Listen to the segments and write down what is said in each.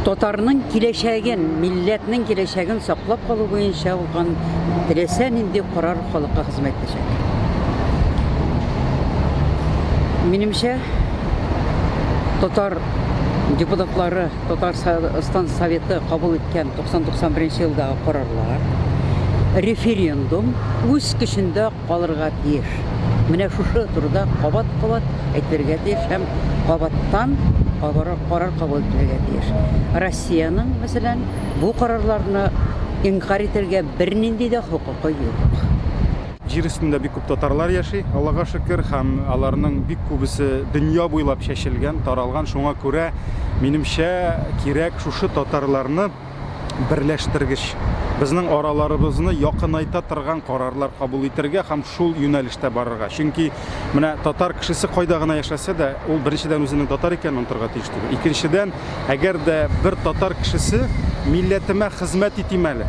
Татарның киләчәген, милләтнең киләчәген саклап калу буенча булган теләсә нинди карар халыкка хезмәт итәчәк. Минемчә, татар депутатлары, Татарстан Советы кабул иткән 90-91 елдагы карарлар, референдум үз көчендә калырга тиеш. Менә шушы турыда кабат-кабат әйтергә тиеш һәм кабаттан карар кабул итәргә тиеш. Россиянең, мәсәлән, бу карарларны инкар итәргә бернинди дә хокукы юк. Җир өстендә бик күп татарлар яши, Аллага шөкер, һәм аларның бик күбесе дөнья буйлап чәчелгән, таралган. Шуңа күрә минемчә кирәк шушы татарларны берләштергеч, безнең араларыбызны якынайта торган карарлар кабул итәргә һәм шул юнәлештә барырга. Чөнки менә татар кешесе кайда гына яшәсә дә, ул беренчедән үзенең татар икәнен онытырга тиеш түгел. Икенчедән, әгәр дә бер татар кешесе милләтемә хезмәт итим әле,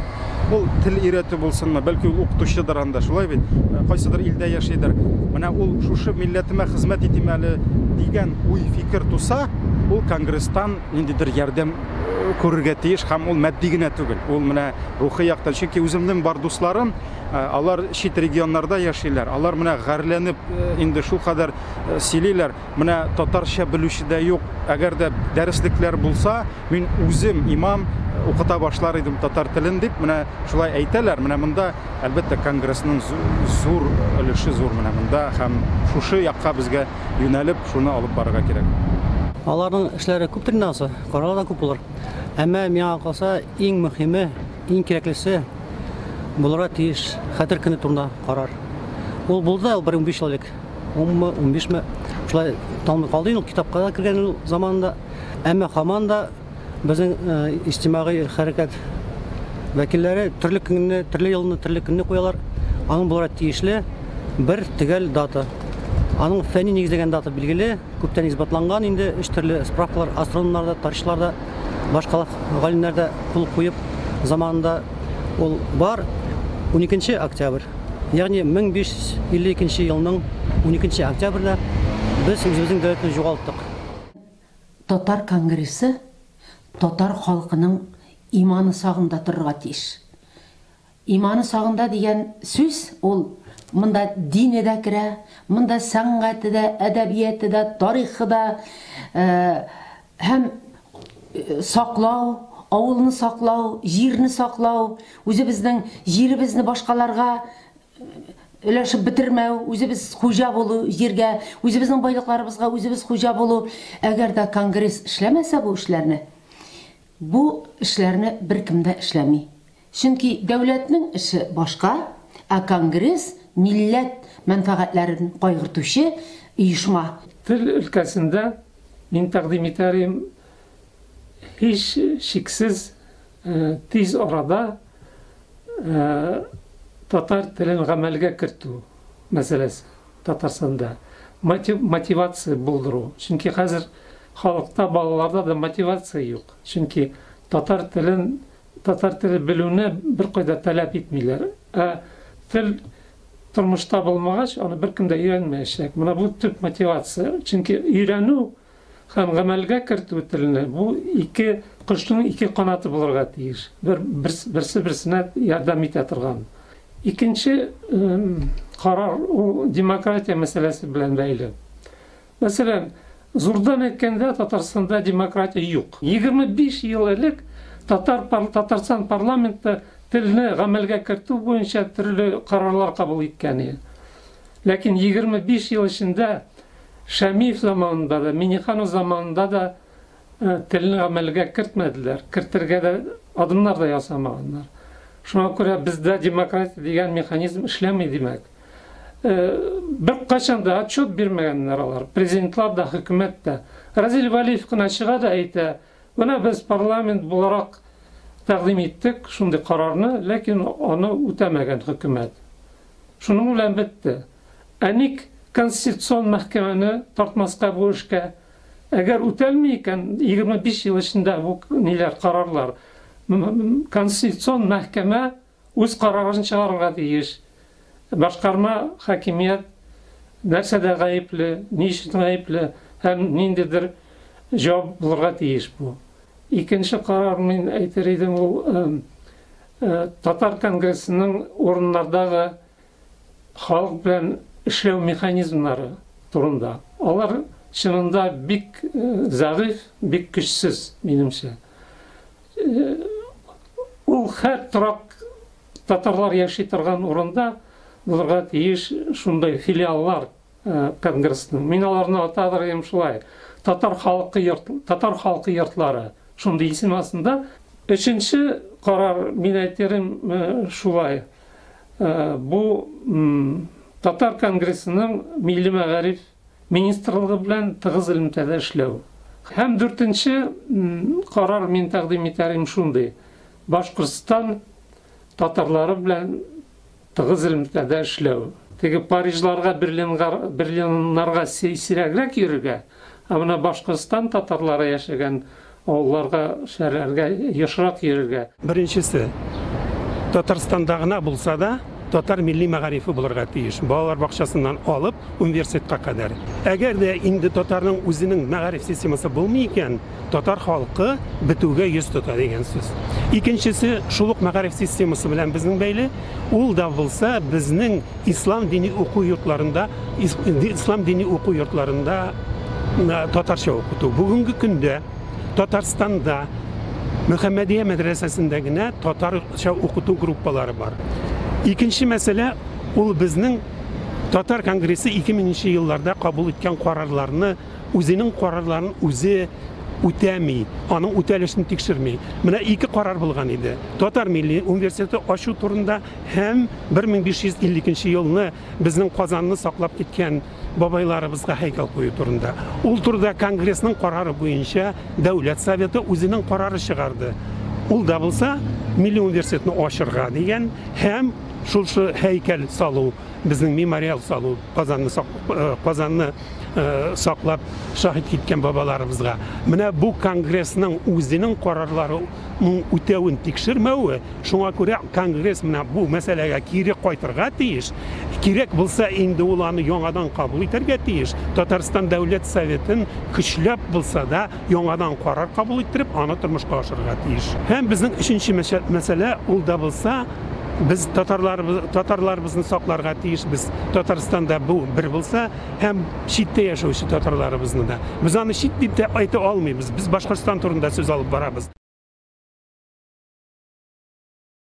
ул тел өйрәтү булсынмы, бәлки ул укытучыдыр анда, шулай бит, кайсыдыр илдә яшидер. Менә ул шушы милләтемә хезмәт итим әле дигән уй, фикер туса, ул Конгресстан ниндидер ярдәм күрергә тиеш, һәм ул матди генә түгел, ул менә рухи яктан. Чөнки үземнең бар дусларым, алар чит регионнарда яшиләр, алар менә гәрләнеп инде шул кадәр сөйлиләр, менә татарча белүче дә юк. Әгәр дә дәреслекләр булса, мин үзем имам укыта башлар идем татар телен дип, менә шулай әйтәләр. Менә монда әлбәттә Конгрессның зур өлеше зур менә монда, һәм шушы якка безгә юнәлеп, шуны алып барырга кирәк. Аларның эшләре күп тринасы, карар да күп булыр. Әмма миңа калса иң мөһиме, иң кирәклесе булырга тиеш хәтер көне турында карар. Ул булды, ул 15 еллык, 10-мы, 15-ме, шулай талмый калды инде китапка да кергән заманда. Әмма һаман да безнең иҗтимагый хәрәкәт вәкилләре төрле көнне, төрле елны, төрле көнне куялар. Аның булырга тиешле бер төгәл дата. Аның фәнни нигездәгән дата билгеле, күптән исбатланган инде, үч төрле справкалар, астрономнарда, тарихчыларда, башка галимнәрдә кул куеп заманында ул бар 12 октябрь. Ягъни 1552 елның 12 октябрьдә без үзебезнең дәүләтне югалттык. Татар конгрессы татар халкының иманы сагында торырга тиеш. Иманы сагында дигән сүз ул монда дине дә керә, монда сәнгате дә, әдәбияты да, тарихы да, һәм саклау, авылны саклау, җирне саклау, үзебезнең җиребезне башкаларга өләшеп бетермәү, үзебез хуҗа булу җиргә, үзебезнең байлыкларыбызга үзебез хуҗа булу. Әгәр дә конгресс эшләмәсә бу эшләрне беркем дә эшләми. Чөнки дәүләтнең эше башка, ә конгресс милләт мәнфәгатьләрен кайгыртучы оешма. Тел өлкәсендә мин тәкъдим итәрем һич шиксез тиз арада татар телен гамәлгә кертү мәсьәләсе Татарстанда. Мотивация булдыру. Чөнки хәзер халыкта, балаларда да мотивация юк. Чөнки татар теле белүне беркайда таләп итмиләр. Тел тормышта булмагач, аны беркем дә өйрәнмәячәк. Менә бу төп мотивация. Чөнки өйрәнү һәм гамәлгә кертү телене бу ике коштың ике канаты булырга тиеш. Берсе-берсенә ярдәм итә торган. Икенче карар демократия мәсьәләсе белән бәйле. Мәсәлән, зурдан әйткәндә Татарстанда демократия юк. 25 ел элек Татарстан парламенты телне гамәлгә кертү буенча төрле карарлар кабул иткән. Ләкин 25 ел эчендә Шәмиев заманында да, Миңнеханов заманында да телне гамәлгә кертмәделәр. Кертергә дә адымнар да ясамаганнар. Шуңа күрә бездә демократия дигән механизм эшләмәй димәк. Бер кайчан да отчет бирмәгәннәр алар. Президентлар да, хөкүмәт тә. Разил Валиев кына чыга да әйтә, менә без парламент буларак тәкъдим иттек шундый карарны, ләкин аны үтәмәгән хөкүмәт. Шуның белән бетте. Ник Конституцион мәхкәмәне тартмаска бу эшкә? Әгәр үтәлми икән 25 ел эчендә бу ниләр карарлар, Конституцион мәхкәмә үз карарын чыгарырга тиеш. Башкарма хакимият нәрсәдә гаепле, ни өчен гаепле һәм ниндидер җавап булырга тиеш бу. Икенче карар мен әйтер идем, ул татар конгрессының урыннардагы халык белән эшләү механизмнары турында. Алар чынында бик зәгыйф, бик көчсез, минемчә. Ул һәр торак татарлар яши торган урында булырга тиеш шундай филиаллар конгрессның. Мин аларны атадырым шулай. Татар халкы йортлары. Шундый исем астында. Өченче карар мин әйтерем шулай. Бу татар конгрессының милли мәгариф министрлыгы белән тыгыз элемтәдә эшләү. Һәм дүртенче карар мин тәкъдим итәрем шундый. Башкортстан татарлары белән тыгыз элемтәдә эшләү. Теге Парижларга, Берлиннарга сирәгрәк йөрергә, ә менә Башкортстан татарлары яшәгән авылларга, шәһәрләргә ешрак йөрергә. Беренчесе, Татарстанда гына булса да, татар милли мәгарифе булырга тиеш. Балалар бакчасыннан алып, университетка кадәр. Әгәр дә инде татарның үзенең мәгариф системасы булмый икән, татар халкы бетүгә йөз тота дигән сүз. Икенчесе, шулык мәгариф системасы белән безнең бәйле, ул да булса безнең ислам дини уку йортларында, татарча укыту. Бүгенге көндә Татарстанда Мөхәммәдия мәдрәсәсендә генә татарча укыту группалары бар. Икенче мәсьәлә, ул безнең Татар конгрессы 2000 елларда кабул иткән карарларны, үзенең карарларын үзе үтәми, аның үтәлешен тикшерми. Менә ике карар булган иде. Татар милли университеты ачу турында һәм 1552 елны безнең Казанны саклап киткән бабайларыбызга һәйкәл кую турында. Ул турда конгрессның карары буенча Дәүләт Советы үзенең карары чыгарды. Ул да булса милли университетны ачырга дигән һәм шушы һәйкәл салу, безнең мемориал салу, Казанны саклап шаһит киткән бабаларыбызга. Менә бу конгрессның үзенең карарларын үтәвен тикшермәүе, шуңа күрә конгресс менә бу мәсьәләгә кире кайтырга тиеш. Кирәк булса инде ул аны яңадан кабул итәргә тиеш. Татарстан Дәүләт Советын көчләп булса да яңадан карар кабул иттереп, аны тормышка ашырга тиеш. Һәм безнең өченче мәсьәлә ул да булса, biz Tatarlarımızın saklарга тиеш, biz Татарстанда bu bir bulsa, hem şitte yaşauşu Tatarlarımızın da. Biz onu şitte ayta almayız, biz Başkırstan turunda söz alıp barabız.